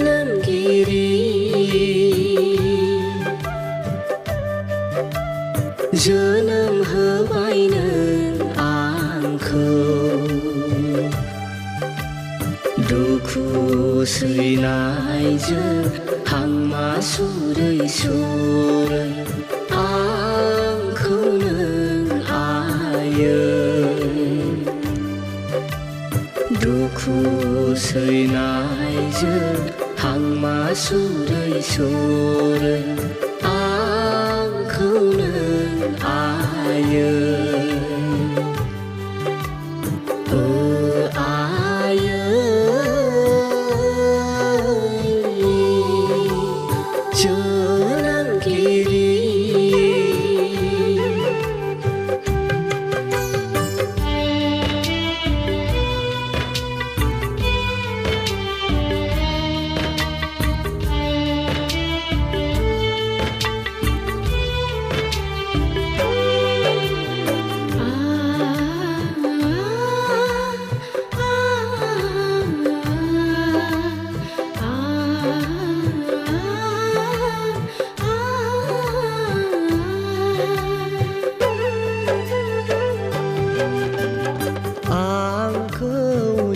जोनोम गिरि जोनोम होबाय नों आंखौ दुखु सैनायजों हांमा सुरै सुरै आंखौ नों आयै दुखु सैनायजों हांमा सुरै सुरै आंखौ नों आयै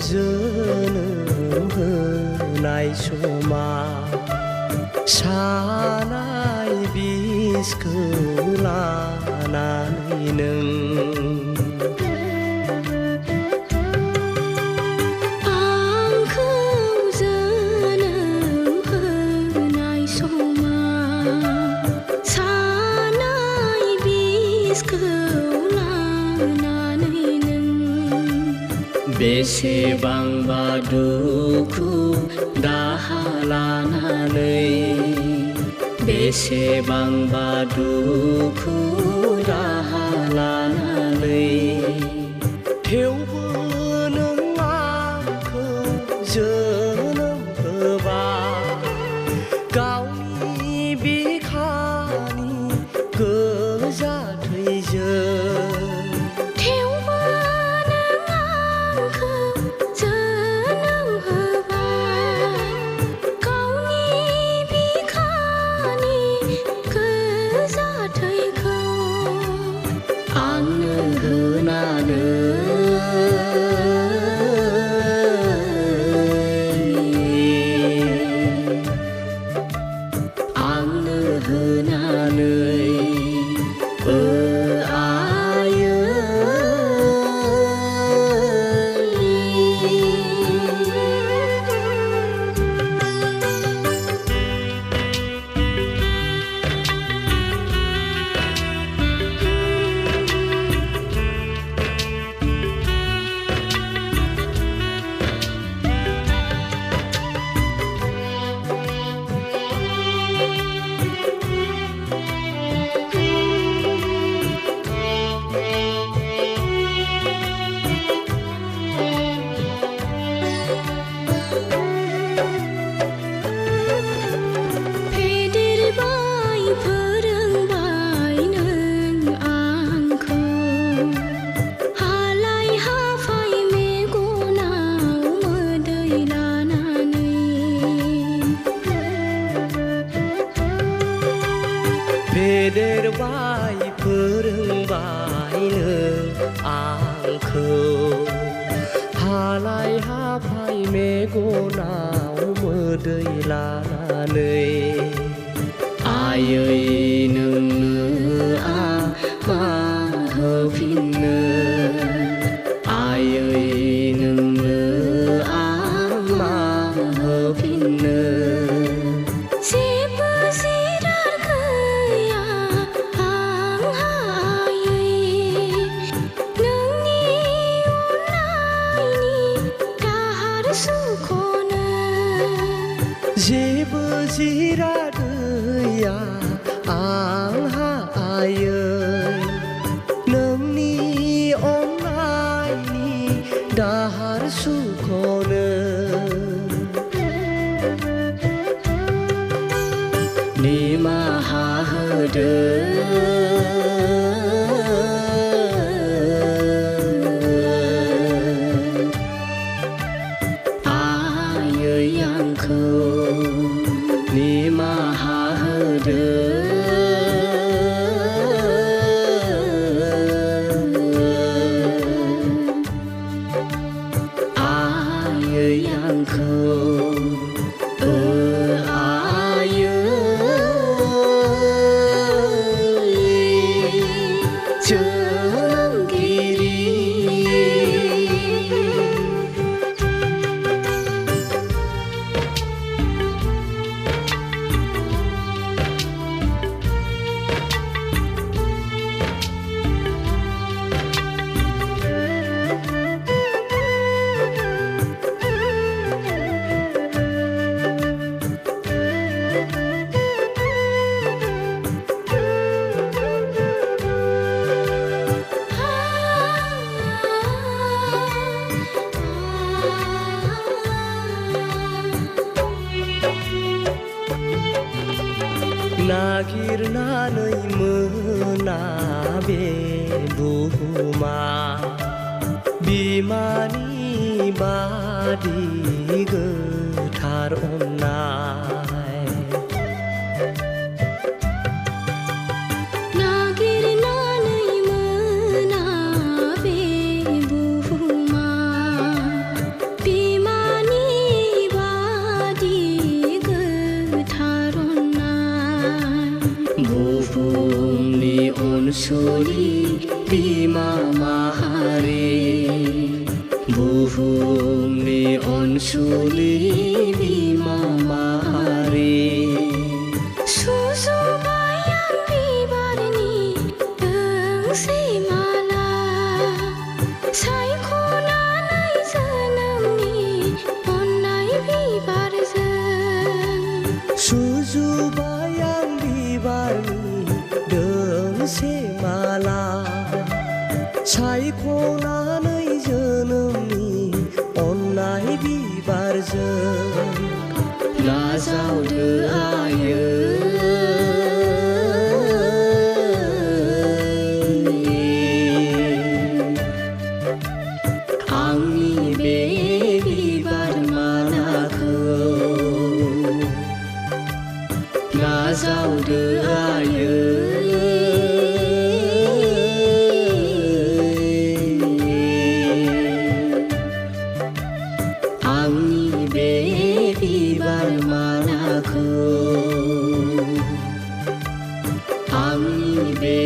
जोनोम होनाय समा सानाय बिसखौ लानानै नों आंखौ जोनोम होनाय समा सानाय बिसखौ लानानै बेसेबांबा दुखु दाहा लानानै बेसेबांबा दुखु दाहा लानानै थेवबो नों आंखौ जोनोम होबाय गावनि बिखानि गोजा थैजों फेदेरबाय फोरोंबाय नों आंखौ हालाय हाफाय मेगनाव मोदै लानानै आयै नोंनो आं मा होफिननो आयै नोंनो आं मा होफिननो जेबो जिराद गैया आंहा आयै नोंनि अननायनि दाहार सुख'नो निमाहा होदो आयै आंखौ नागिरनानै मोना बे बुहुमा बिमानि बादि गोथार अननाय नागिरनानै मोना बे बुहुमा बिमानि बादि गोथार अननाय बुहुमनि अनसुलि बिमा माहारि बुहुमनि अनसुलि बिमा माहारि सुजुबाय आं बिबारनि दोंसे माला सायख'नानै जोनोमनि अननाय बिबारजों सुजुबाय आं बिबारनि दोंसे माला सायख'नानै जोनोमनि अननाय बिबारजों नाजावदो आयै आंनि बे बिबार मालाखौ नाजावदो आयै आंनि बे बिबार मालाखौ आंनि बे